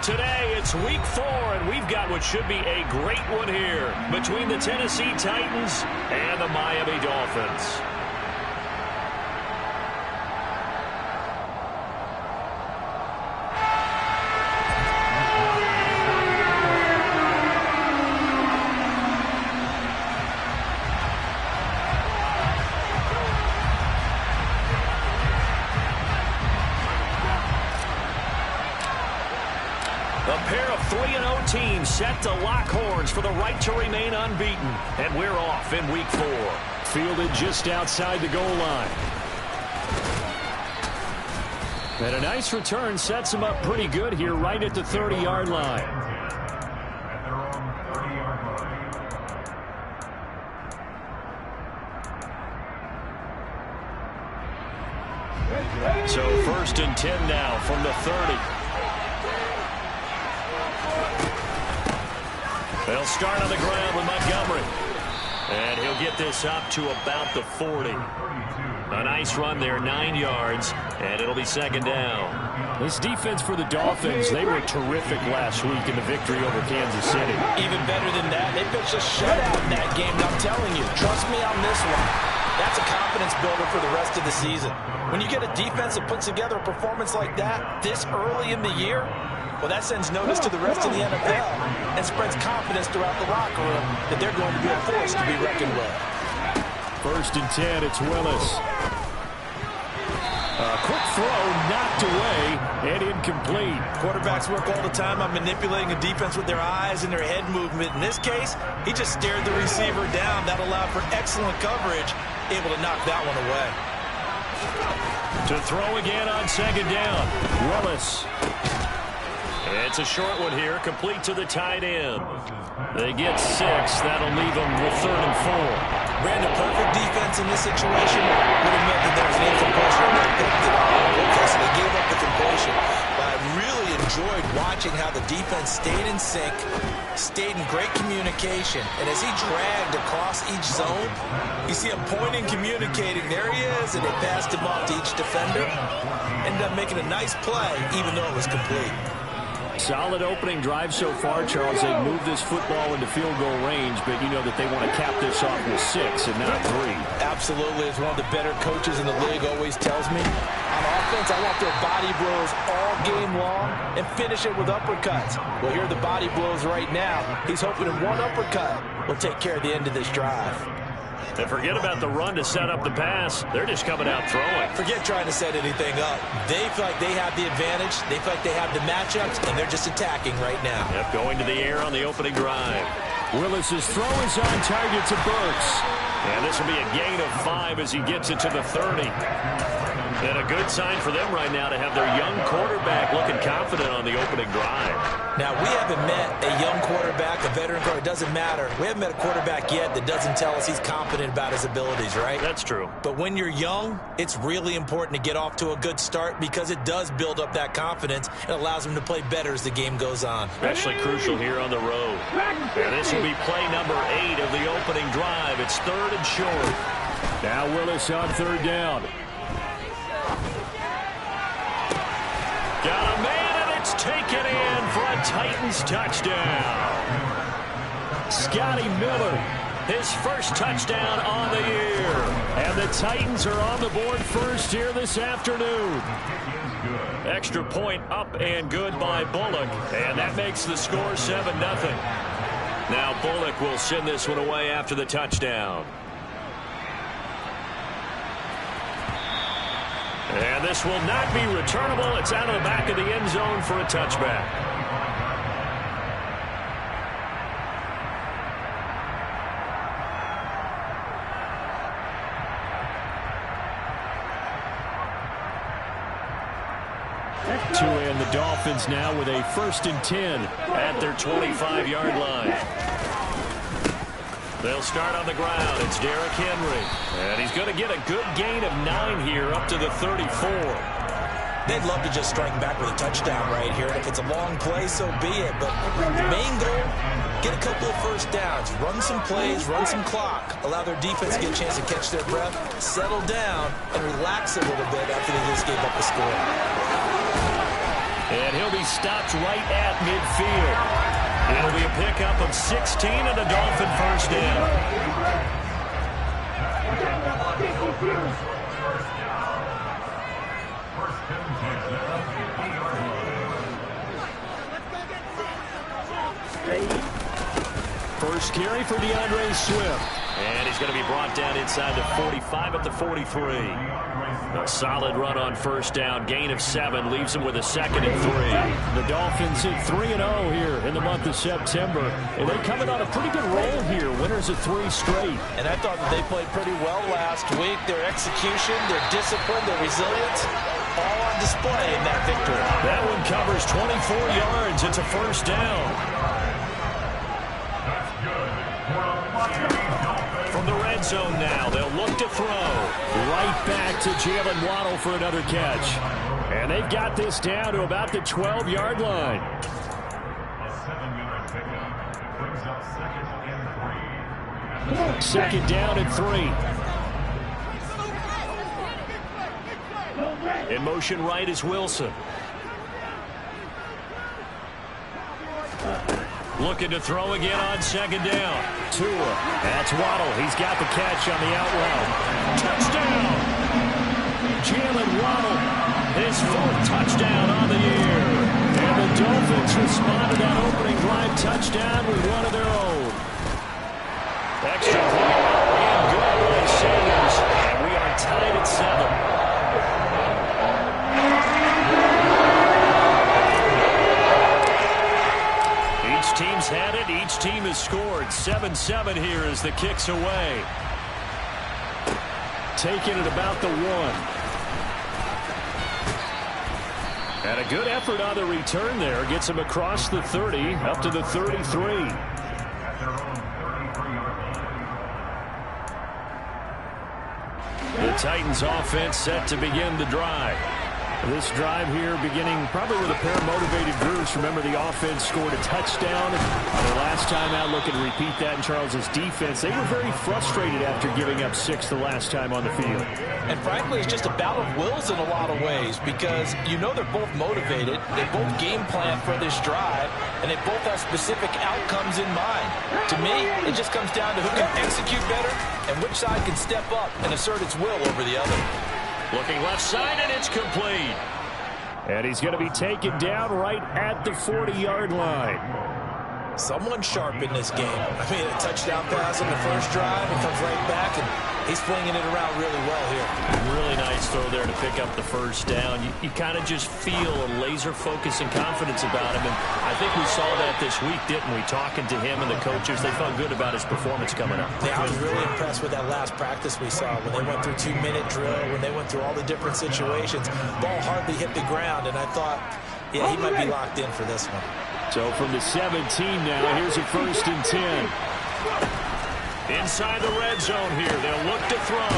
Today, it's week 4, and we've got what should be a great one here between the Tennessee Titans and the Miami Dolphins. A pair of 3-0 teams set to lock horns for the right to remain unbeaten. And we're off in week 4. Fielded just outside the goal line. And a nice return sets him up pretty good here right at the 30-yard line. So 1st and 10 now from the 30. They'll start on the ground with Montgomery. And he'll get this up to about the 40. A nice run there, 9 yards, and it'll be 2nd down. This defense for the Dolphins, they were terrific last week in the victory over Kansas City. Even better than that, they pitched a shutout in that game, and I'm telling you, trust me on this one. That's a confidence builder for the rest of the season. When you get a defense that puts together a performance like that this early in the year, well, that sends notice to the rest of the NFL and spreads confidence throughout the locker room that they're going to be a force to be reckoned with. 1st and 10, it's Willis. A quick throw, knocked away, and incomplete. Quarterbacks work all the time on manipulating a defense with their eyes and their head movement. In this case, he just stared the receiver down. That allowed for excellent coverage, able to knock that one away. To throw again on 2nd down, Willis. It's a short one here, complete to the tight end. They get 6. That'll leave them with 3rd and 4. Brandon, perfect defense in this situation would have meant that there was an incompletion. Okay, so they gave up the completion. But I really enjoyed watching how the defense stayed in sync, stayed in great communication. And as he dragged across each zone, you see him pointing, communicating. There he is, and they passed him off to each defender. Ended up making a nice play, even though it was complete. Solid opening drive so far, Charles. They moved this football into field goal range, but you know that they want to cap this off with 6 and not 3. Absolutely. As one of the better coaches in the league always tells me, on offense, I want their body blows all game long and finish it with uppercuts. Well, here are the body blows right now. He's hoping that one uppercut will take care of the end of this drive. And forget about the run to set up the pass. They're just coming out throwing. Forget trying to set anything up. They feel like they have the advantage. They feel like they have the matchups, and they're just attacking right now. Yep, going to the air on the opening drive. Willis's throw is on target to Burks. And this will be a gain of 5 as he gets it to the 30. And a good sign for them right now to have their young quarterback looking confident on the opening drive. Now, we haven't met a young quarterback, a veteran quarterback. It doesn't matter. We haven't met a quarterback yet that doesn't tell us he's confident about his abilities, right? That's true. But when you're young, it's really important to get off to a good start because it does build up that confidence and allows him to play better as the game goes on. Especially crucial here on the road. And this will be play number 8 of the opening drive. It's 3rd and short. Now Willis on 3rd down. Got a man, and it's taken in for a Titans touchdown. Scotty Miller, his first touchdown on the year. And the Titans are on the board first here this afternoon. Extra point up and good by Bullock. And that makes the score 7-0. Now Bullock will send this one away after the touchdown. And this will not be returnable. It's out of the back of the end zone for a touchback. And the Dolphins now with a 1st and 10 at their 25-yard line. They'll start on the ground. It's Derrick Henry. And he's going to get a good gain of 9 here up to the 34. They'd love to just strike back with a touchdown right here. And if it's a long play, so be it. But the main goal, get a couple of first downs, run some plays, run some clock, allow their defense to get a chance to catch their breath, settle down, and relax a little bit after they just gave up the score. And he'll be stopped right at midfield. It'll be a pickup of 16 and a Dolphin first down. First carry for DeAndre Swift. And he's going to be brought down inside the 45 at the 43. A solid run on first down. Gain of 7 leaves him with a 2nd and 3. The Dolphins hit 3-0 here in the month of September. And they're coming on a pretty good roll here. Winners of 3 straight. And I thought that they played pretty well last week. Their execution, their discipline, their resilience, all on display in that victory. That one covers 24 yards. It's a first down. From the red zone now, they'll look to throw. Right back to Jalen Waddle for another catch. And they've got this down to about the 12-yard line. Second down and 3. In motion right is Wilson. Looking to throw again on second down. Tua. That's Waddle. He's got the catch on the out route. Touchdown! Jalen Waddle, his 4th touchdown on the year. And the Dolphins respond to that opening drive touchdown with one of their own. Extra point and good by Sanders. And we are tied at 7. Each team's had it. Each team has scored. 7-7 here as the kick's away. Taking it about the 1. And a good effort on the return there. Gets him across the 30, up to the 33. The Titans offense set to begin the drive. This drive here beginning probably with a pair of motivated groups. Remember, the offense scored a touchdown. Their last time out, looking to repeat that in Charles's defense. They were very frustrated after giving up 6 the last time on the field. And frankly, it's just a battle of wills in a lot of ways because you know they're both motivated. They both game plan for this drive, and they both have specific outcomes in mind. To me, it just comes down to who can execute better and which side can step up and assert its will over the other. Looking left side, and it's complete. And he's going to be taken down right at the 40-yard line. Someone sharp in this game. I mean, a touchdown pass on the first drive, and comes right back, and he's flinging it around really well here. Really nice throw there to pick up the first down. You kind of just feel a laser focus and confidence about him, and I think we saw that this week, didn't we? Talking to him and the coaches, they felt good about his performance coming up. Yeah, I was really impressed with that last practice we saw when they went through 2-minute drill, when they went through all the different situations. Ball hardly hit the ground, and I thought, yeah, he might be locked in for this one. So from the 17 now, here's a 1st and 10. Inside the red zone here, they'll look to throw.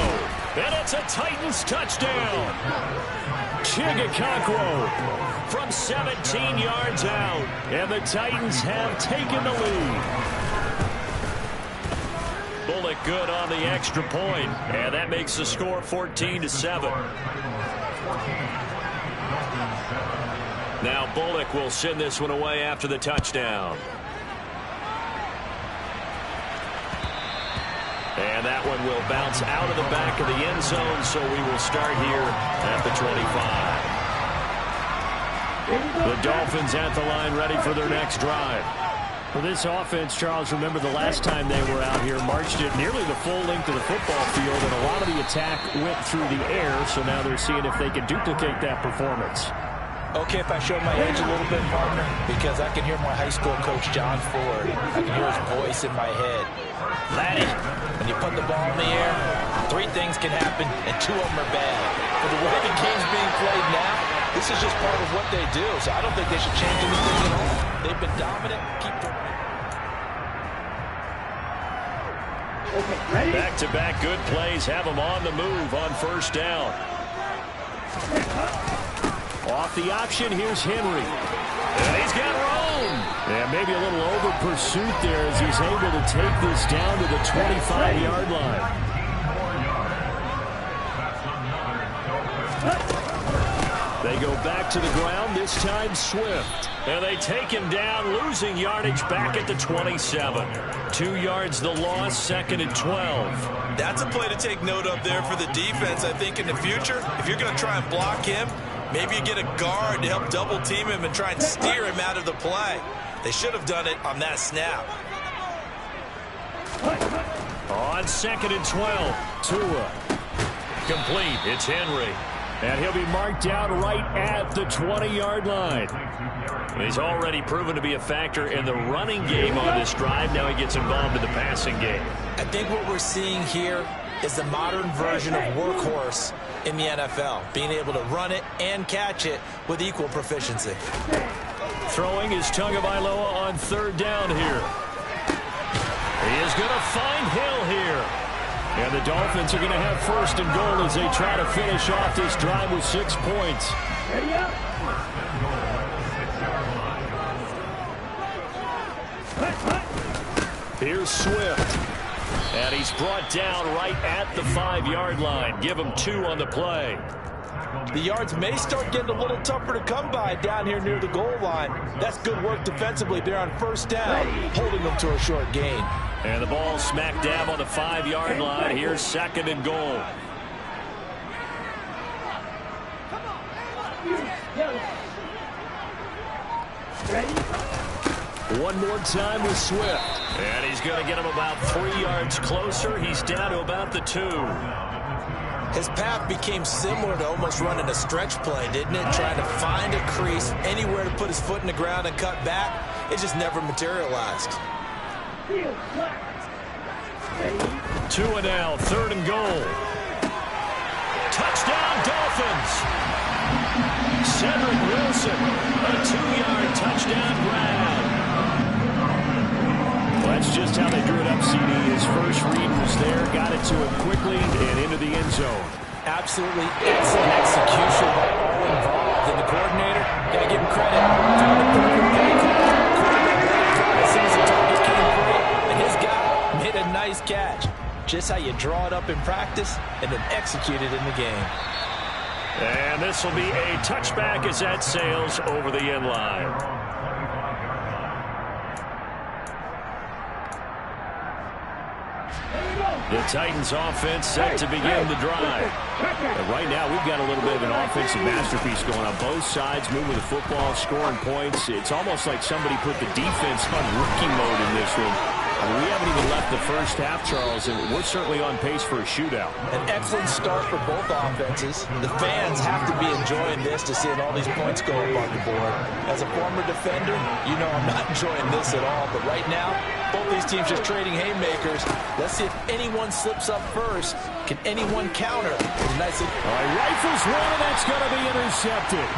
And it's a Titans touchdown. Chigakonkwo from 17 yards out. And the Titans have taken the lead. Bullock good on the extra point. And that makes the score 14-7. Now Bullock will send this one away after the touchdown. And that one will bounce out of the back of the end zone, so we will start here at the 25. The Dolphins at the line ready for their next drive. For this offense, Charles, remember the last time they were out here, marched it nearly the full length of the football field, and a lot of the attack went through the air, so now they're seeing if they can duplicate that performance. Okay, if I show my age a little bit, partner, because I can hear my high school coach, John Ford. I can hear his voice in my head. Laddie, when you put the ball in the air, 3 things can happen, and 2 of them are bad. For the way the game's being played now, this is just part of what they do, so I don't think they should change anything at all. They've been dominant. Keep doing it. Back-to-back good plays have them on the move on first down. Off the option, here's Henry. And he's got room. Yeah, maybe a little over pursuit there as he's able to take this down to the 25-yard line. They They go back to the ground, this time Swift. And they take him down, losing yardage back at the 27. 2 yards the loss, 2nd and 12. That's a play to take note of there for the defense. I think in the future, if you're going to try and block him, maybe you get a guard to help double team him and try and steer him out of the play. They should have done it on that snap. On 2nd and 12, Tua. Complete, it's Henry. And he'll be marked out right at the 20-yard line. He's already proven to be a factor in the running game on this drive. Now he gets involved in the passing game. I think what we're seeing here is the modern version of workhorse in the NFL, being able to run it and catch it with equal proficiency. Throwing is Tagovailoa on 3rd down here. He is going to find Hill here. And the Dolphins are going to have 1st and goal as they try to finish off this drive with 6 points. Ready up. Here's Swift. And he's brought down right at the 5-yard line. Give him 2 on the play. The yards may start getting a little tougher to come by down here near the goal line. That's good work defensively there on 1st down, holding them to a short gain. And the ball smack dab on the 5-yard line. Here's 2nd and goal. One more time with Swift. And he's going to get him about 3 yards closer. He's down to about the 2. His path became similar to almost running a stretch play, didn't it? Trying to find a crease, anywhere to put his foot in the ground and cut back. It just never materialized. 2 and now, 3rd and goal. Touchdown, Dolphins! Cedric Wilson, a 2-yard touchdown grab. Well, that's just how they drew it up, CD. His first read was there, got it to him quickly and into the end zone. Absolutely excellent execution by all involved. And the coordinator, got to give him credit. Found the perfect play call. Quarterback let it fly as soon as the target came free. And his guy made a nice catch. Just how you draw it up in practice and then execute it in the game. And this will be a touchback as that sails over the end line. The Titans offense set to begin the drive. And right now, we've got a little bit of an offensive masterpiece going on both sides, moving the football, scoring points. It's almost like somebody put the defense on rookie mode in this one. I mean, we haven't even left the first half, Charles, and we're certainly on pace for a shootout. An excellent start for both offenses. The fans have to be enjoying this to seeing all these points go up on the board. As a former defender, you know I'm not enjoying this at all. But right now, both these teams just trading haymakers. Let's see if anyone slips up first. Can anyone counter? Nice. All right, rifles one, and that's going to be intercepted.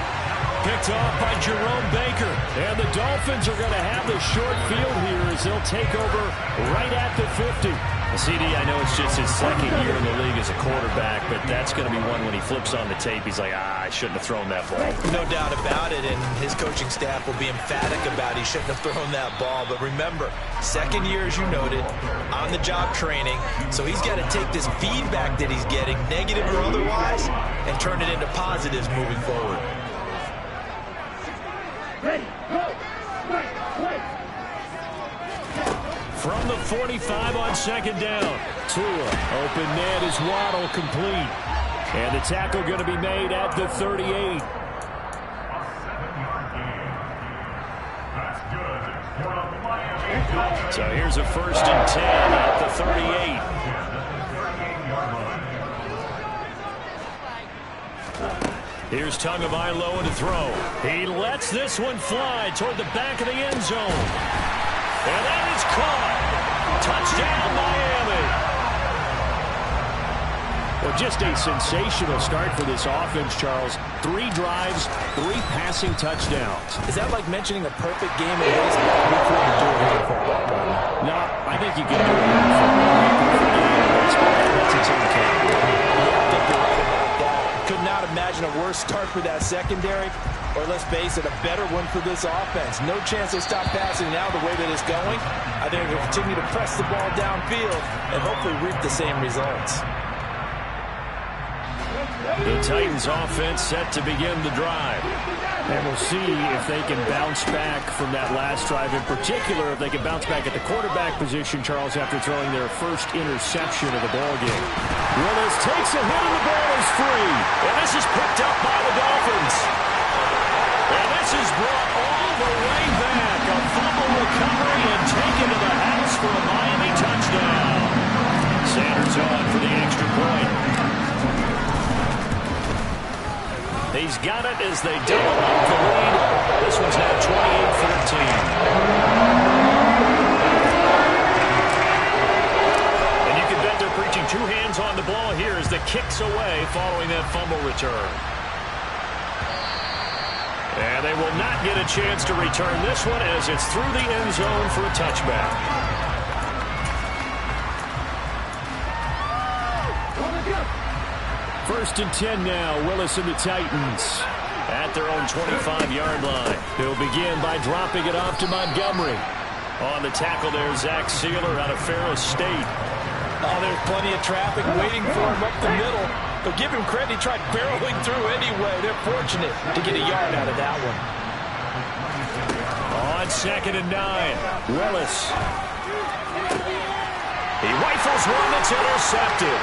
Picked off by Jerome Baker. And the Dolphins are going to have the short field here as they'll take over right at the 50. CD, I know it's just his 2nd year in the league as a quarterback, but that's going to be one when he flips on the tape. He's like, I shouldn't have thrown that ball. No doubt about it, and his coaching staff will be emphatic about he shouldn't have thrown that ball. But remember, 2nd year, as you noted, on-the-job training, so he's got to take this feedback that he's getting, negative or otherwise, and turn it into positives moving forward. Ready, go, right. From the 45 on 2nd down. Tua, open man is Waddle, complete. And the tackle going to be made at the 38. So here's a 1st and 10 at the 38. Here's Tagovailoa to throw. He lets this one fly toward the back of the end zone. And that is caught. Touchdown, Miami. Well, just a sensational start for this offense, Charles. 3 drives, 3 passing touchdowns. Is that like mentioning a perfect game in baseball? We couldn't do it in football. No, I think you can do it in football. That's its own category. I think you're right about that. Could not imagine a worse start for that secondary, or let's face it, a better one for this offense. No chance they stop passing now the way that it's going. I think they'll continue to press the ball downfield and hopefully reap the same results. The Titans offense set to begin the drive. And we'll see if they can bounce back from that last drive. In particular, if they can bounce back at the quarterback position, Charles, after throwing their first interception of the ballgame. Willis takes a hit and the ball is free. And this is picked up by the Dolphins. And this is brought all the way back. A fumble recovery and taken to the house for a Miami touchdown. Sanders on for the extra point. He's got it as they double up the lead. This one's now 28-14. And you can bet they're preaching two hands on the ball here as the kick's away following that fumble return. And they will not get a chance to return this one as it's through the end zone for a touchback. First and 10 now. Willis and the Titans at their own 25-yard line. He'll begin by dropping it off to Montgomery. On the tackle there, Zach Sealer out of Ferris State. Oh, there's plenty of traffic waiting for him up the middle. But give him credit, he tried barreling through anyway. They're fortunate to get a yard out of that one. On 2nd and 9, Willis. He rifles one that's intercepted.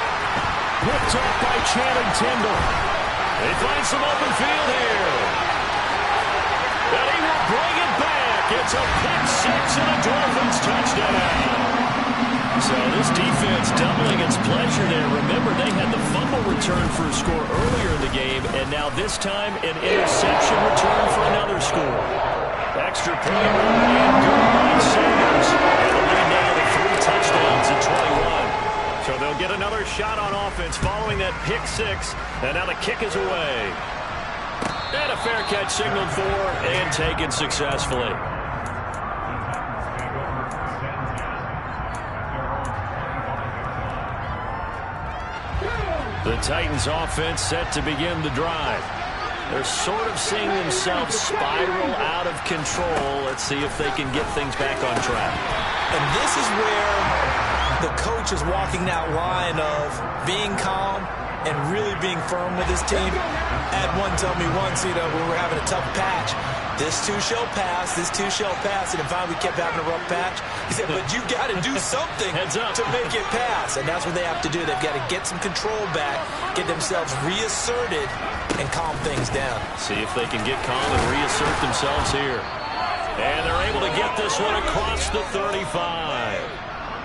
Whipped up by Channing Tindall. They find some open field here. And he will bring it back. It's a pick six and a Dolphins touchdown. So this defense doubling its pleasure there. Remember, they had the fumble return for a score earlier in the game, and now this time an interception return for another score. Extra point and good by Sanders. And the lead now to 3 touchdowns at 21. So they'll get another shot on offense following that pick six. And now the kick is away. And a fair catch signaled for and taken successfully. The Titans offense set to begin the drive. They're sort of seeing themselves spiral out of control. Let's see if they can get things back on track. And this is where the coach is walking that line of being calm and really being firm with his team. Had one tell me once, when we were having a tough patch, this too shall pass, this too shall pass. And finally we kept having a rough patch. He said, but you got to do something to make it pass. And that's what they have to do. They've got to get some control back, get themselves reasserted, and calm things down. See if they can get calm and reassert themselves here. And they're able to get this one across the 35.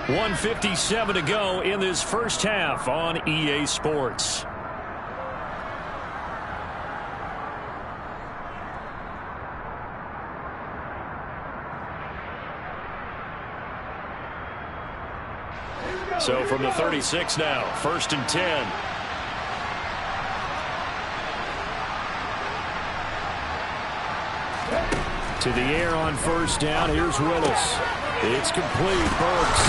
1:57 to go in this first half on EA Sports. So from the 36 now, 1st and 10. To the air on 1st down. Here's Willis. It's complete. Burks.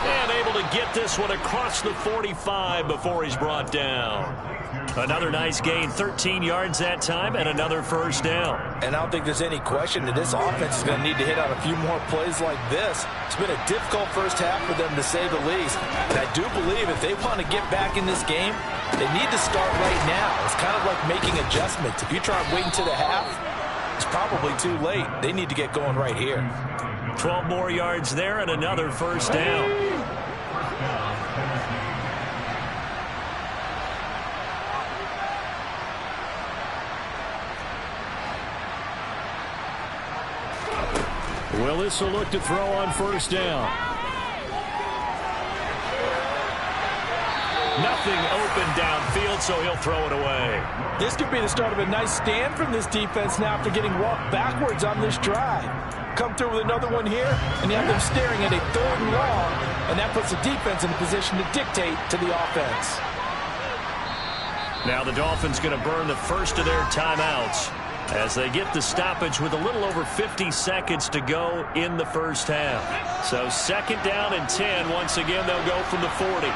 And able to get this one across the 45 before he's brought down. Another nice gain, 13 yards that time, and another 1st down. And I don't think there's any question that this offense is going to need to hit on a few more plays like this. It's been a difficult first half for them, to say the least. And I do believe if they want to get back in this game, they need to start right now. It's kind of like making adjustments. If you try waiting to the half, it's probably too late. They need to get going right here. 12 more yards there and another 1st down. Willis will look to throw on 1st down. Nothing open downfield, so he'll throw it away. This could be the start of a nice stand from this defense now after getting walked backwards on this drive. Come through with another one here, and you have them staring at a 3rd and long, and that puts the defense in a position to dictate to the offense. Now the Dolphins going to burn the first of their timeouts as they get the stoppage with a little over 50 seconds to go in the first half. So 2nd down and 10. Once again, they'll go from the 40.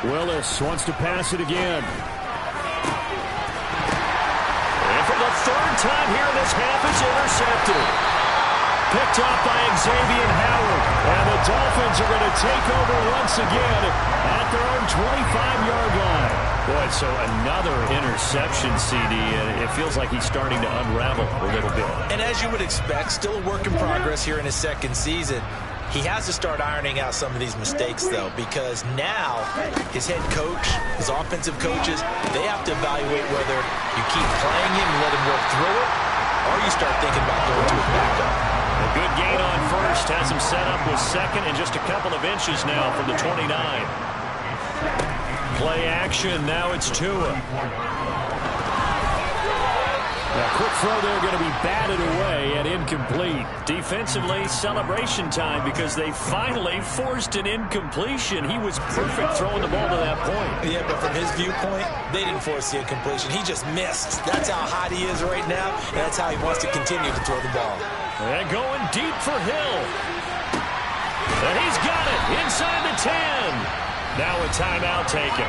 Willis wants to pass it again. And for the 3rd time here in this half, it's intercepted. picked off by Xavier Howard. And the Dolphins are going to take over once again at their own 25-yard line. Boy, so another interception, CD, and it feels like he's starting to unravel a little bit. And as you would expect, still a work in progress here in his second season. He has to start ironing out some of these mistakes, though, because now his head coach, his offensive coaches, they have to evaluate whether you keep playing him and let him work through it, or you start thinking about going to his backup. A good gain on first has him set up with second and just a couple of inches now from the 29. Play action, now it's Tua. A quick throw there going to be batted away and incomplete. Defensively, celebration time because they finally forced an incompletion. He was perfect throwing the ball to that point. Yeah, but from his viewpoint, they didn't force the incompletion. He just missed. That's how hot he is right now, and that's how he wants to continue to throw the ball. And going deep for Hill. And he's got it inside the 10. Now a timeout taken.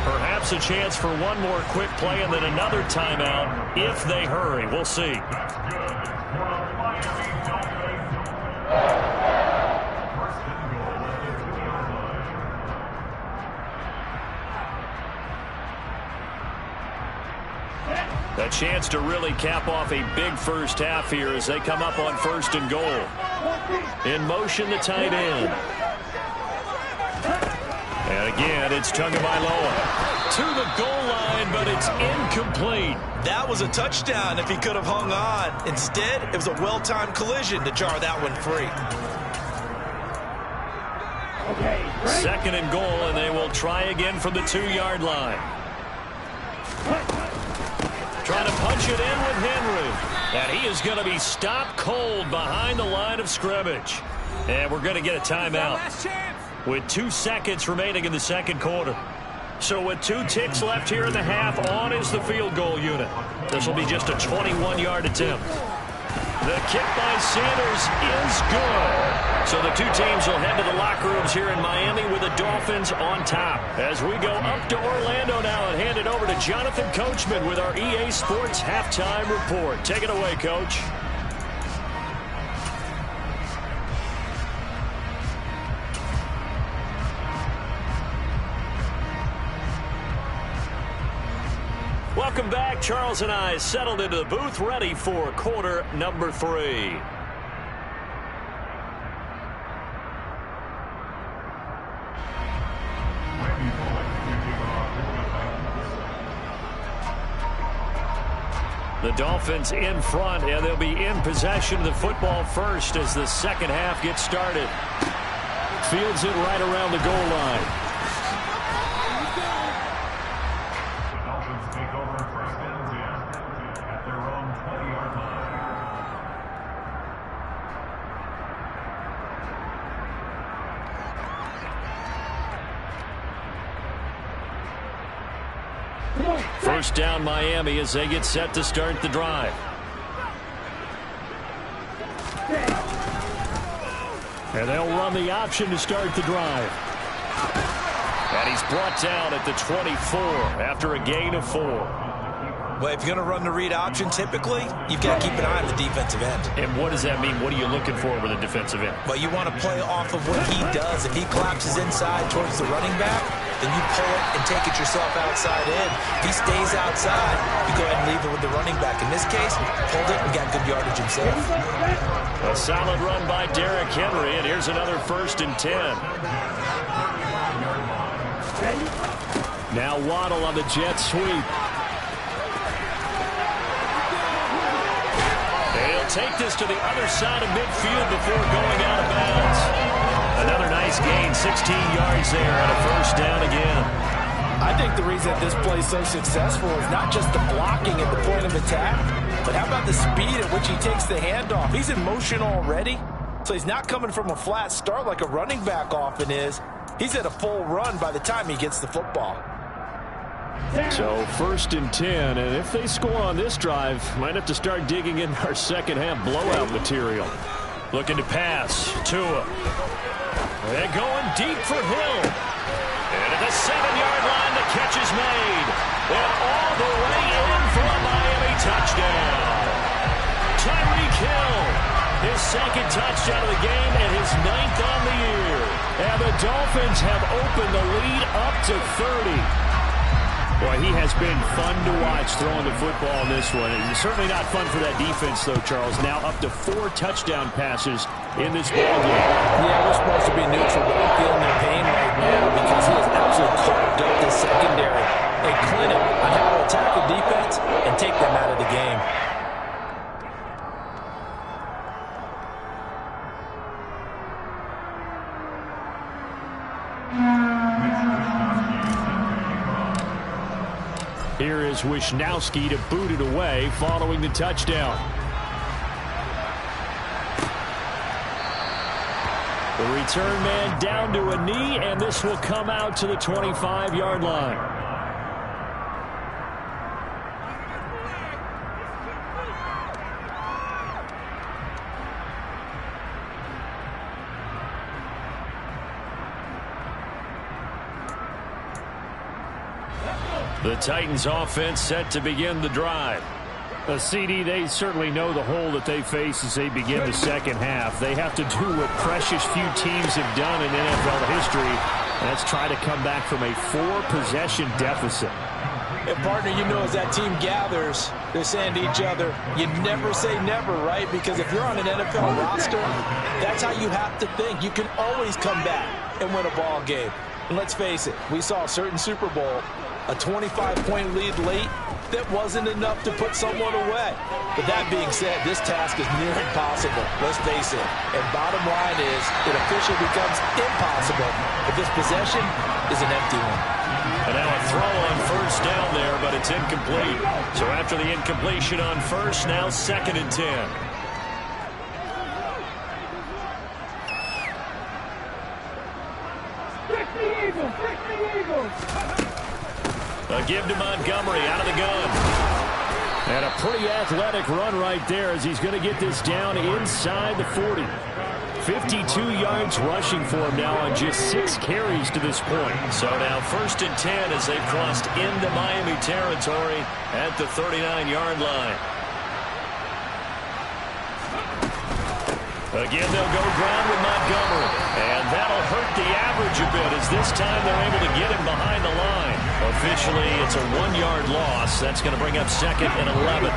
Perhaps a chance for one more quick play and then another timeout if they hurry. We'll see. A chance to really cap off a big first half here as they come up on 1st and goal. In motion, the tight end. And again, it's Tagovailoa to the goal line, but it's incomplete. That was a touchdown if he could have hung on. Instead, it was a well-timed collision to jar that one free. Second and goal, and they will try again from the 2-yard line. Trying to punch it in with Henry. And he is going to be stopped cold behind the line of scrimmage. And we're going to get a timeout with 2 seconds remaining in the second quarter. So with 2 ticks left here in the half, on is the field goal unit. This will be just a 21-yard attempt. The kick by Sanders is good. So the two teams will head to the locker rooms here in Miami with the Dolphins on top. As we go up to Orlando now and hand it over to Jonathan Coachman with our EA Sports Halftime Report. Take it away, Coach. Welcome back. Charles and I settled into the booth, ready for quarter number 3. The Dolphins in front, and they'll be in possession of the football first as the second half gets started. Fields it right around the goal line. First down Miami as they get set to start the drive. And they'll run the option to start the drive. And he's brought down at the 24 after a gain of 4. Well, if you're going to run the read option, typically, you've got to keep an eye on the defensive end. And what does that mean? What are you looking for with a defensive end? Well, you want to play off of what he does. If he collapses inside towards the running back, then you pull it and take it yourself outside in. If he stays outside, you go ahead and leave it with the running back. In this case, pulled it and got good yardage himself. A solid run by Derrick Henry, and here's another 1st and 10. Now Waddle on the jet sweep. He'll take this to the other side of midfield before going out of bounds. Another nice gain, 16 yards there, and a 1st down again. I think the reason that this play is so successful is not just the blocking at the point of attack, but how about the speed at which he takes the handoff? He's in motion already, so he's not coming from a flat start like a running back often is. He's at a full run by the time he gets the football. So 1st and 10, and if they score on this drive, might have to start digging in our second half blowout material. Looking to pass. Tua. They're going deep for Hill. And at the 7-yard line, the catch is made. And all the way in for a Miami touchdown. Tyreek Hill, his second touchdown of the game and his 9th on the year. And the Dolphins have opened the lead up to 30. Boy, he has been fun to watch throwing the football in this one. It's certainly not fun for that defense, though, Charles. Now up to 4 touchdown passes in this ballgame. Yeah, we're supposed to be neutral, but I'm feeling their pain right now because he has absolutely carved up this secondary. A clinic on how to attack the defense and take them out of the game. Here is Wisnowski to boot it away following the touchdown. The return man down to a knee, and this will come out to the 25-yard line. The Titans offense set to begin the drive. CD, they certainly know the hole that they face as they begin the second half. They have to do what precious few teams have done in NFL history, and that's try to come back from a 4-possession deficit. And, partner, you know as that team gathers, they're saying to each other, you never say never, right? Because if you're on an NFL roster, that's how you have to think. You can always come back and win a ball game. And let's face it, we saw a certain Super Bowl, a 25-point lead late, that wasn't enough to put someone away. But that being said, this task is near impossible. Let's face it. And bottom line is, it officially becomes impossible if this possession is an empty one. And now a throw on first down there, but it's incomplete. So after the incompletion on first, now 2nd and 10. A give to Montgomery out of the gun. And a pretty athletic run right there as he's going to get this down inside the 40. 52 yards rushing for him now on just 6 carries to this point. So now 1st and 10 as they've crossed into Miami territory at the 39-yard line. Again, they'll go ground with Montgomery. And that'll hurt the average a bit as this time they're able to get him behind the line. Officially, it's a 1-yard loss. That's going to bring up 2nd and 11.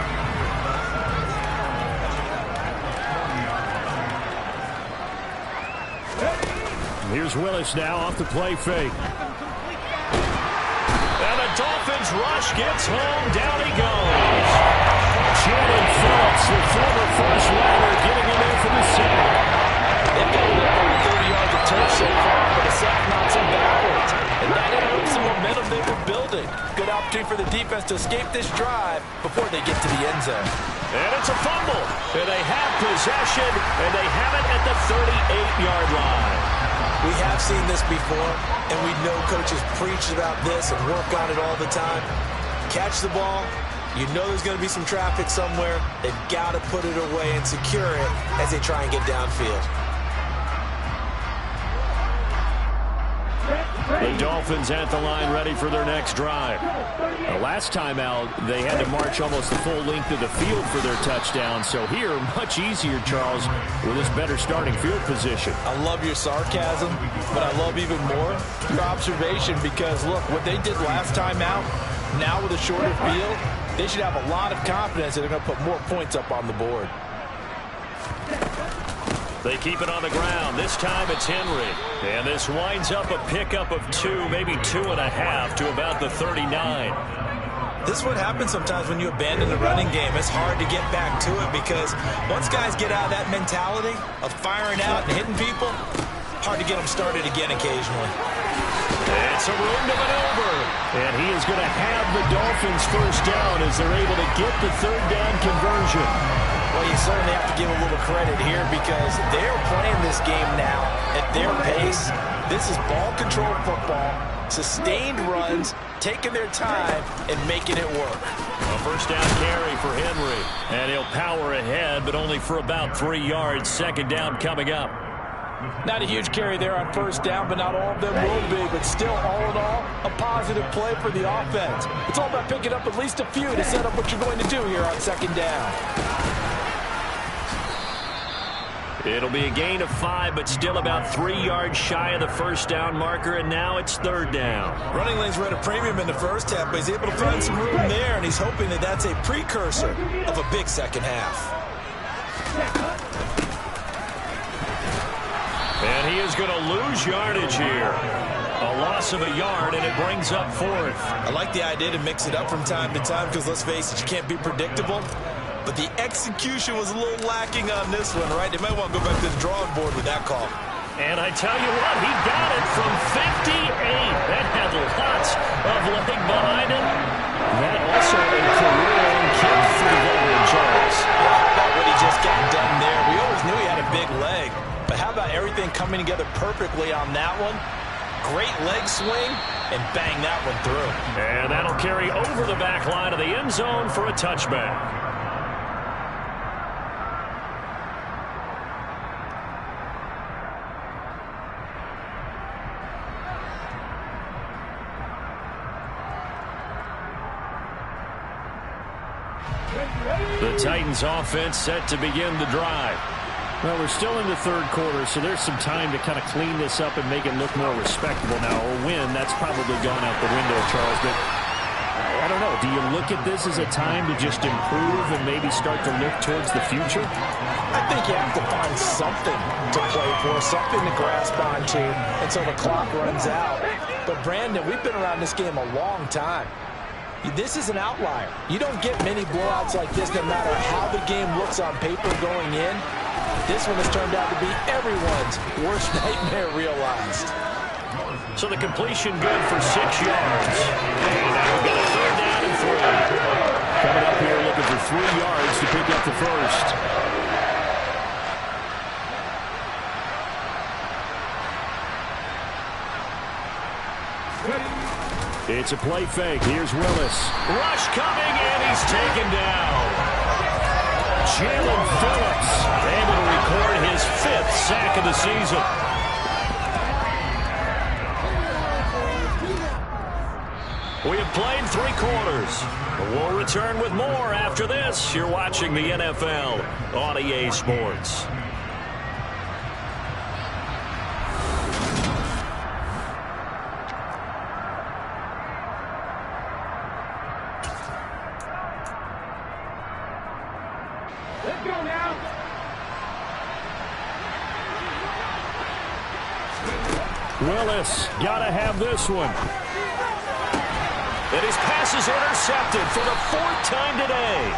Here's Willis now off the play fake. And the Dolphins rush gets home. Down he goes. Shannon Phillips, the former first rounder, getting him in for the sack. They've got over 30 yards of turf so far, but the sack knocks him backwards. And that interrupts the momentum they were building. Good opportunity for the defense to escape this drive before they get to the end zone. And it's a fumble. And they have possession, and they have it at the 38-yard line. We have seen this before, and we know coaches preach about this and work on it all the time. Catch the ball. You know there's going to be some traffic somewhere. They've got to put it away and secure it as they try and get downfield. The Dolphins at the line ready for their next drive. The last time out, they had to march almost the full length of the field for their touchdown. So here, much easier, Charles, with this better starting field position. I love your sarcasm, but I love even more your observation because, look, what they did last time out, now with a shorter field, they should have a lot of confidence that they're going to put more points up on the board. They keep it on the ground. This time it's Henry. And this winds up a pickup of 2, maybe 2.5 to about the 39. This is what happens sometimes when you abandon the running game. It's hard to get back to it because once guys get out of that mentality of firing out and hitting people, hard to get them started again occasionally. It's a room to maneuver. And he is going to have the Dolphins first down as they're able to get the 3rd down conversion. Well, you certainly have to give a little credit here because they're playing this game now at their pace. This is ball control football, sustained runs, taking their time, and making it work. A first down carry for Henry. And he'll power ahead, but only for about 3 yards. 2nd down coming up. Not a huge carry there on first down, but not all of them will be. But still, all in all, a positive play for the offense. It's all about picking up at least a few to set up what you're going to do here on 2nd down. It'll be a gain of 5, but still about 3 yards shy of the first down marker, and now it's third down. Running lanes were at a premium in the first half, but he's able to find some room there, and he's hoping that that's a precursor of a big second half. And he is going to lose yardage here. A loss of a yard, and it brings up fourth. I like the idea to mix it up from time to time because, let's face it, you can't be predictable. But the execution was a little lacking on this one, right? They might want to go back to the drawing board with that call. And I tell you what, he got it from 58. That had lots of leg behind it. That also a career-long kick for the veteran, Charles. Yeah, how about what he just got done there? We always knew he had a big leg. But how about everything coming together perfectly on that one? Great leg swing, and bang that one through. And that'll carry over the back line of the end zone for a touchback. The Titans offense set to begin the drive. Well, we're still in the third quarter, so there's some time to kind of clean this up and make it look more respectable. Now, a win, that's probably gone out the window, Charles, but I don't know. Do you look at this as a time to just improve and maybe start to look towards the future? I think you have to find something to play for, something to grasp onto until the clock runs out. But, Brandon, we've been around this game a long time. This is an outlier. You don't get many blowouts like this no matter how the game looks on paper going in. This one has turned out to be everyone's worst nightmare realized. So the completion good for 6 yards. And now we've got a third down and 3. Coming up here looking for 3 yards to pick up the first. It's a play fake. Here's Willis. Rush coming, and he's taken down. Jalen Phillips able to record his 5th sack of the season. We have played 3 quarters. We'll return with more after this. You're watching the NFL on EA Sports. Let's go now. Willis, gotta have this one. And his pass is intercepted for the 4th time today.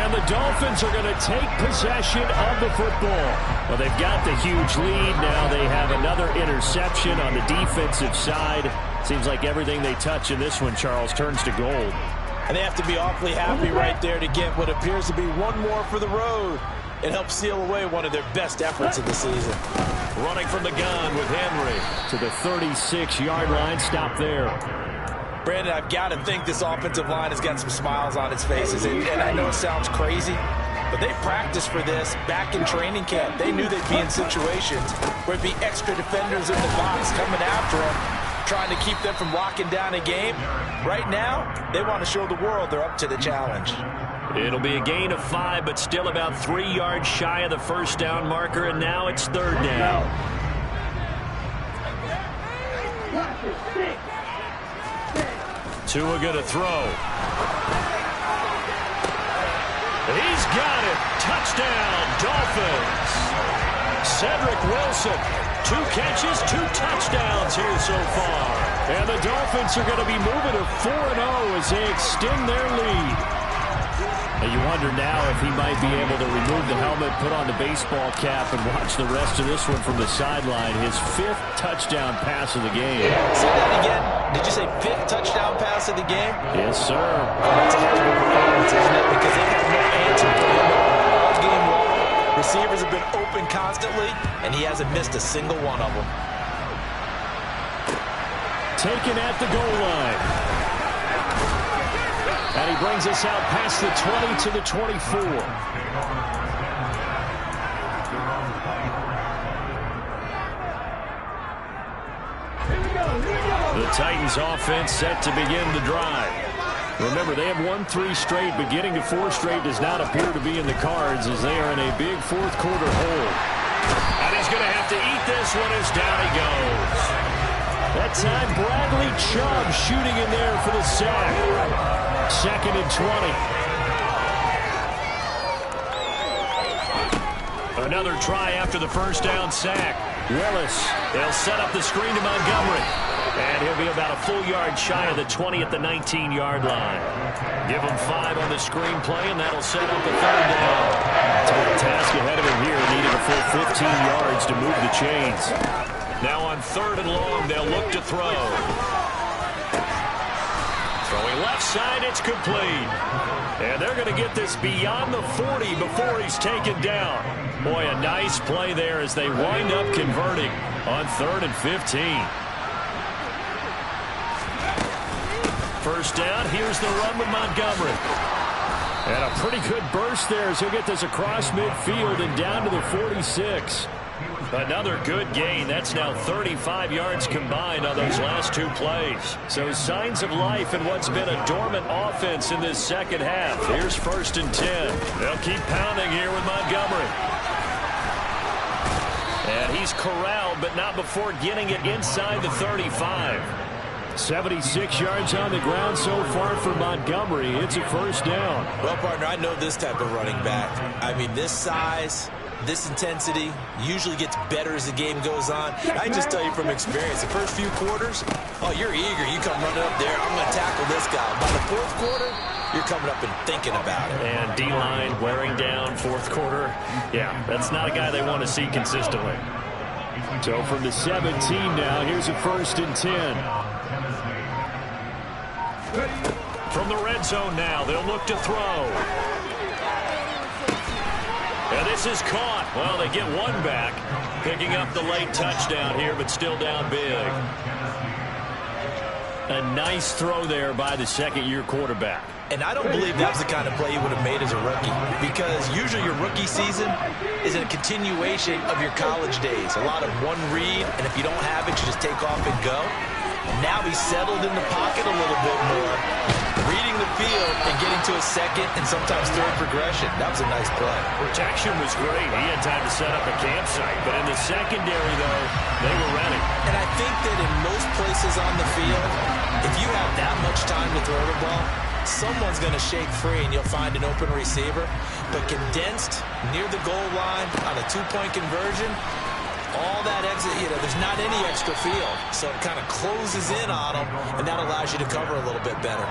And the Dolphins are going to take possession of the football. Well, they've got the huge lead. Now they have another interception on the defensive side. Seems like everything they touch in this one, Charles, turns to gold. And they have to be awfully happy right there to get what appears to be one more for the road. It helps seal away one of their best efforts of the season. Running from the gun with Henry. To the 36-yard line. Stop there. Brandon, I've got to think this offensive line has got some smiles on its faces. And I know it sounds crazy, but they practiced for this back in training camp. They knew they'd be in situations where there'd be extra defenders in the box coming after them, trying to keep them from locking down a game. Right now, they want to show the world they're up to the challenge. It'll be a gain of 5, but still about 3 yards shy of the first down marker, and now it's third down. Tua going to throw. He's got it. Touchdown, Dolphins. Cedric Wilson, 2 catches, 2 touchdowns here so far. And the Dolphins are going to be moving to 4-0 as they extend their lead. And you wonder now if he might be able to remove the helmet, put on the baseball cap, and watch the rest of this one from the sideline. His 5th touchdown pass of the game. Say that again. Did you say 5th touchdown pass of the game? Yes, sir. That's a heck of a performance, isn't it? Because they have no answer for him all game long. Receivers have been open constantly, and he hasn't missed a single one of them. Taken at the goal line. And he brings us out past the 20 to the 24. The Titans offense set to begin the drive. Remember, they have won 3 straight, but getting to 4 straight does not appear to be in the cards as they are in a big fourth-quarter hole. And he's going to have to eat this one as down he goes. That time, Bradley Chubb shooting in there for the sack. 2nd and 20. Another try after the first down sack. Willis, they'll set up the screen to Montgomery. And he'll be about a full yard shy of the 20 at the 19-yard line. Give him 5 on the screen play, and that'll set up a 3rd down. The task ahead of him here, needing a full 15 yards to move the chains. Now on 3rd and long, they'll look to throw. Throwing left side, it's complete. And they're going to get this beyond the 40 before he's taken down. Boy, a nice play there as they wind up converting on 3rd and 15. First down, here's the run with Montgomery. And a pretty good burst there as he'll get this across midfield and down to the 46. Another good gain. That's now 35 yards combined on those last 2 plays. So signs of life in what's been a dormant offense in this second half. Here's 1st and 10. They'll keep pounding here with Montgomery. And he's corralled, but not before getting it inside the 35. 76 yards on the ground so far for Montgomery. It's a 1st down. Well, partner, I know this type of running back. I mean, this size, this intensity usually gets better as the game goes on. I can just tell you from experience, the first few quarters, oh, you're eager. You come running up there, I'm going to tackle this guy. By the 4th quarter, you're coming up and thinking about it. And D-line wearing down 4th quarter. Yeah, that's not a guy they want to see consistently. So from the 17 now, here's a 1st and 10. From the red zone now, they'll look to throw. And this is caught. Well, they get 1 back, picking up the late touchdown here, but still down big. A nice throw there by the 2nd-year quarterback. And I don't believe that was the kind of play you would have made as a rookie, because usually your rookie season is a continuation of your college days. A lot of one read, and if you don't have it, you just take off and go. Now he's settled in the pocket a little bit more, reading the field and getting to a 2nd and sometimes 3rd progression. That was a nice play. Protection was great. He had time to set up a campsite. But in the secondary, though, they were ready. And I think that in most places on the field, if you have that much time to throw the ball, someone's going to shake free and you'll find an open receiver. But condensed near the goal line on a 2-point conversion, all that exit, there's not any extra field. So it kind of closes in on them, and that allows you to cover a little bit better.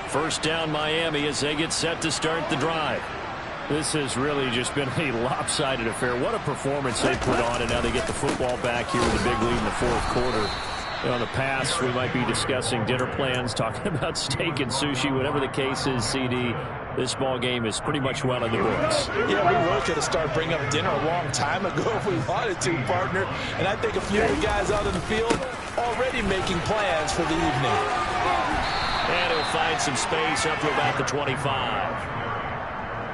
First down, Miami, as they get set to start the drive. This has really just been a lopsided affair. What a performance they put on, and now they get the football back here with a big lead in the 4th quarter. On the pass, we might be discussing dinner plans, talking about steak and sushi, whatever the case is, CD. This ball game is pretty much well in the books. Yeah, we really could have started bringing up dinner a long time ago if we wanted to, partner. And I think a few of the guys out in the field already making plans for the evening. And he'll find some space up to about the 25.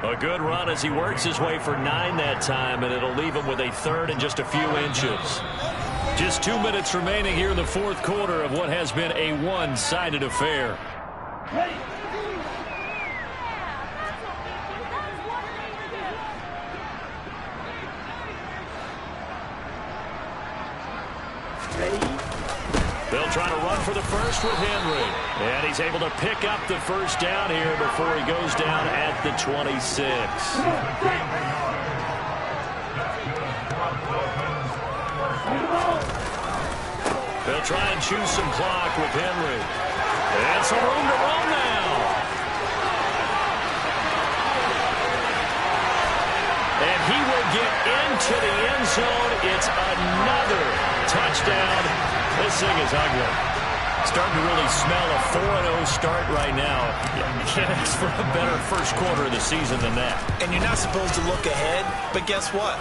A good run as he works his way for 9 that time, and it'll leave him with a 3rd and just a few inches. Just 2 minutes remaining here in the 4th quarter of what has been a one-sided affair. They'll try to run for the first with Henry. And he's able to pick up the first down here before he goes down at the 26. They'll try and choose some clock with Henry. And some room to run now. And he will get into the end zone. It's another touchdown. This thing is ugly. Starting to really smell a 4-0 start right now. You can't ask for a better first quarter of the season than that. And you're not supposed to look ahead, but guess what?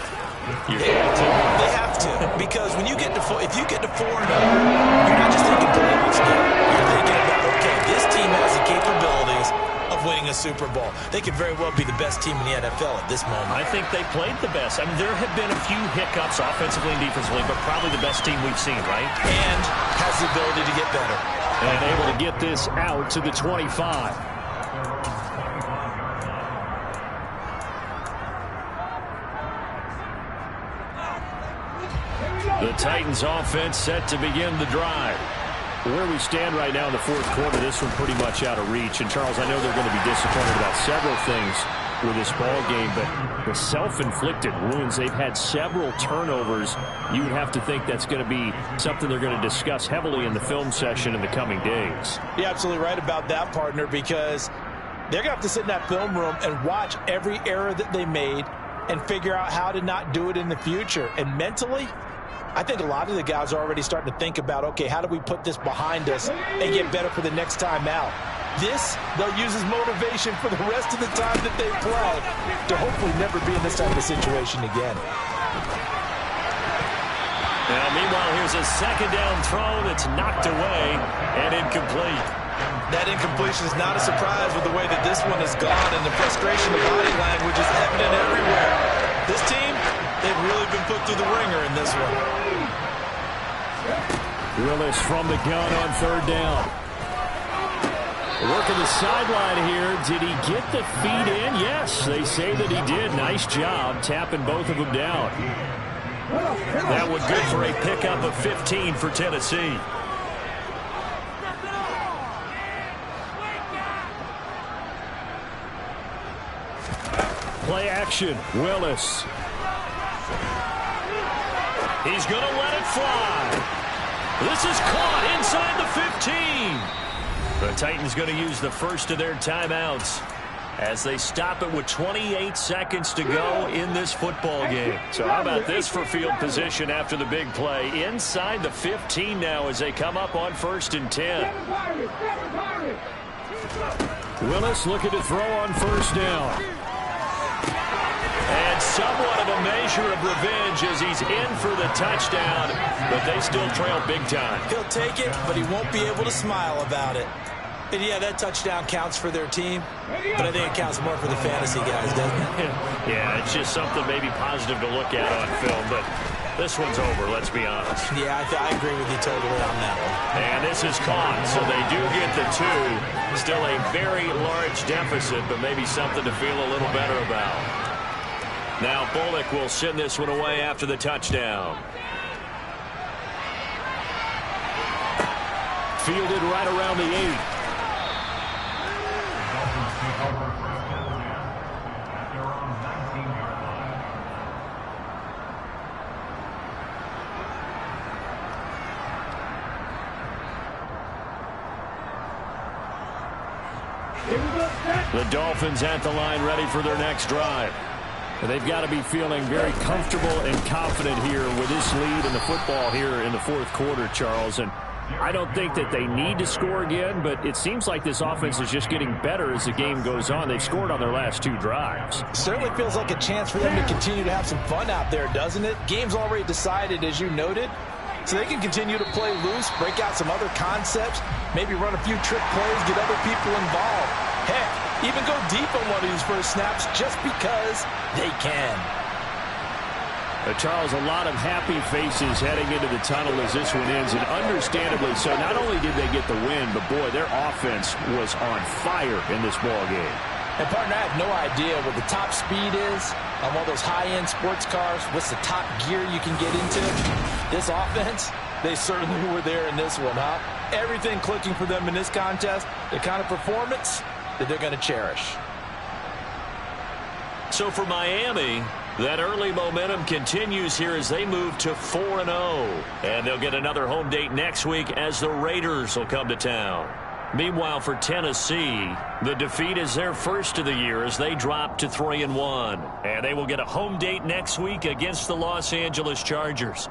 You have to. They have to, because when you get to if you get to 4-0, you're not just thinking playoffs game. You're thinking about, okay, this team has the capabilities of winning a Super Bowl. They could very well be the best team in the NFL at this moment. I think they played the best. I mean, there have been a few hiccups offensively and defensively, but probably the best team we've seen, right? And has the ability to get better. And able to get this out to the 25. The Titans offense set to begin the drive. Where we stand right now in the fourth quarter, this one pretty much out of reach. And, Charles, I know they're going to be disappointed about several things with this ball game, but the self-inflicted wounds, they've had several turnovers. You would have to think that's going to be something they're going to discuss heavily in the film session in the coming days. You're absolutely right about that, partner, because they're going to have to sit in that film room and watch every error that they made and figure out how to not do it in the future. And mentally, I think a lot of the guys are already starting to think about, okay, how do we put this behind us and get better for the next time out? This, they'll use as motivation for the rest of the time that they play to hopefully never be in this type of situation again. Now, meanwhile, here's a second down throw that's knocked away and incomplete. That incompletion is not a surprise with the way that this one has gone, and the frustration of body language is evident everywhere. This team, they've really been put through the ringer in this one. Willis from the gun on third down. Working the sideline here. Did he get the feet in? Yes, they say that he did. Nice job tapping both of them down. That would good for a pickup of 15 for Tennessee. Play action. Willis. He's going to let it fly. This is caught inside the 15. The Titans going to use the first of their timeouts as they stop it with 28 seconds to go in this football game. So how about this for field position after the big play? Inside the 15 now as they come up on 1st and 10. Willis looking to throw on first down. And somewhat of a measure of revenge as he's in for the touchdown, but they still trail big time. He'll take it, but he won't be able to smile about it. And yeah, that touchdown counts for their team, but I think it counts more for the fantasy guys, doesn't it? Yeah, it's just something maybe positive to look at on film, but this one's over, let's be honest. Yeah, I agree with you totally on that one. And this is caught, so they do get the 2. Still a very large deficit, but maybe something to feel a little better about. Now Bullock will send this one away after the touchdown. Fielded right around the 8. The Dolphins at the line ready for their next drive. They've got to be feeling very comfortable and confident here with this lead in the football here in the fourth quarter, Charles. And I don't think that they need to score again, but it seems like this offense is just getting better as the game goes on. They've scored on their last 2 drives. Certainly feels like a chance for them to continue to have some fun out there, doesn't it? Game's already decided, as you noted, so they can continue to play loose, break out some other concepts, maybe run a few trick plays, get other people involved. Heck, even go deep on one of these first snaps just because they can. Charles, a lot of happy faces heading into the tunnel as this one ends, and understandably so. Not only did they get the win, but boy, their offense was on fire in this ball game. And partner, I have no idea what the top speed is on one of those high-end sports cars. What's the top gear you can get into? This offense, they certainly were there in this one, huh? Everything clicking for them in this contest, the kind of performance that they're going to cherish. So for Miami, that early momentum continues here as they move to 4-0. And they'll get another home date next week as the Raiders will come to town. Meanwhile, for Tennessee, the defeat is their first of the year as they drop to 3-1. And they will get a home date next week against the Los Angeles Chargers.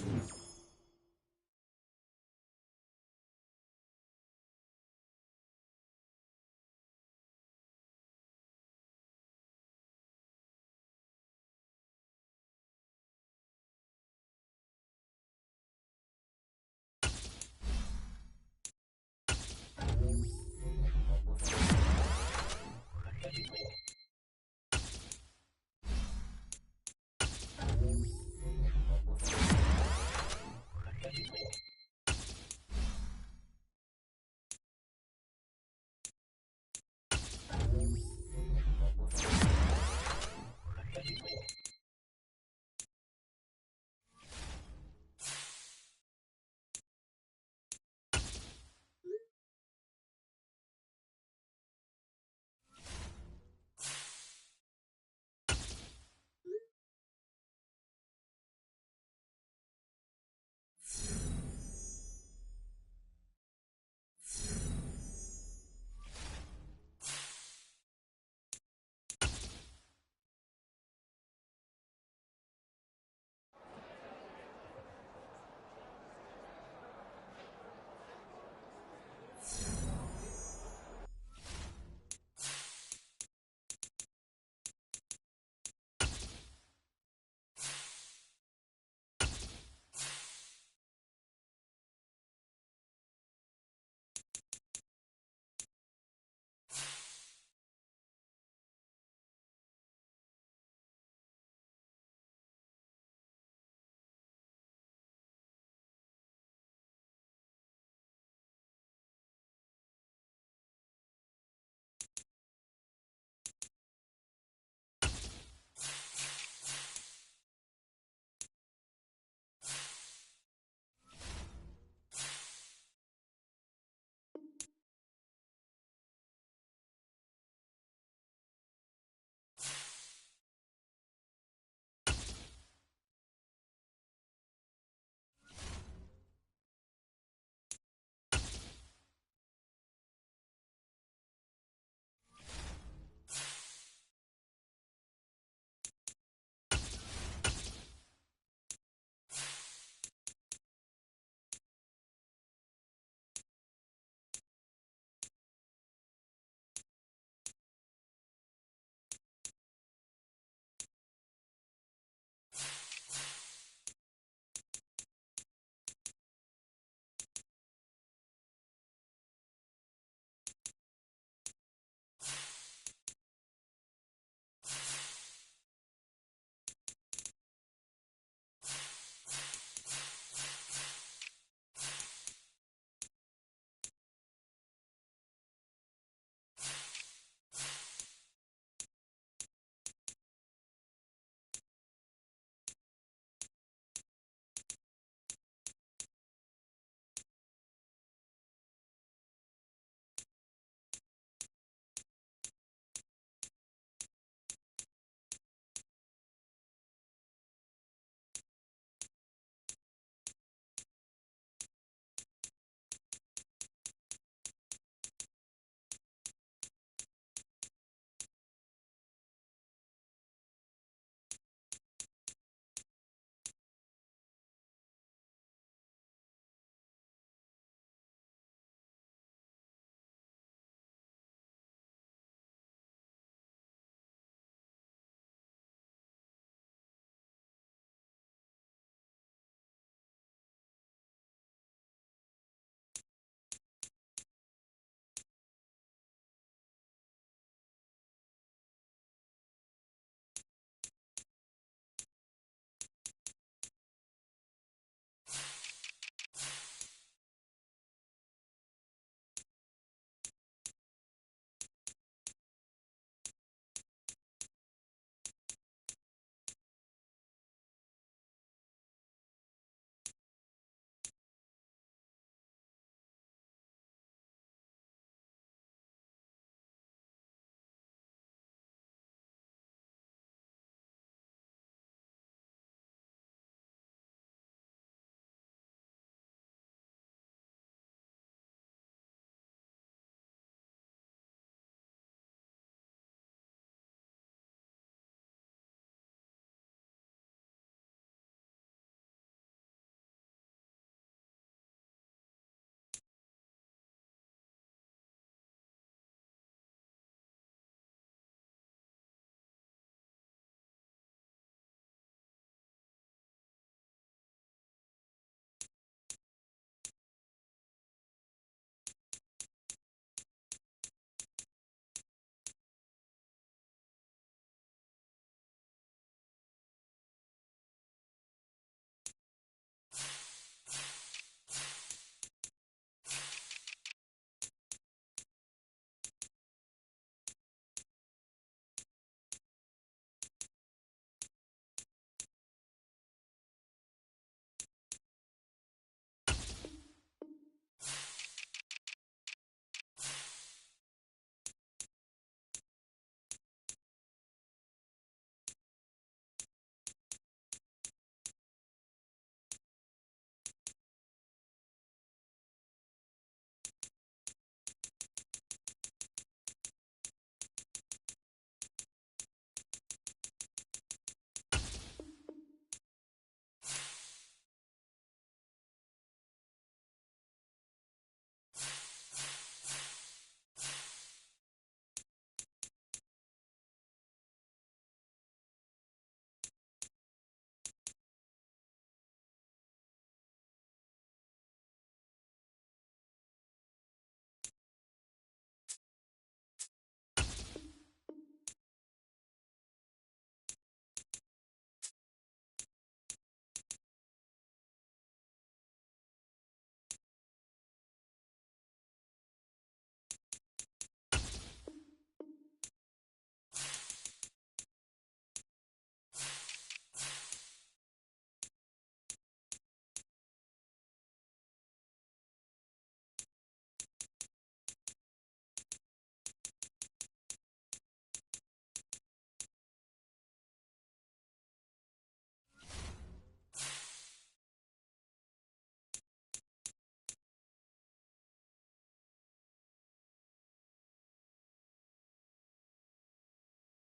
it.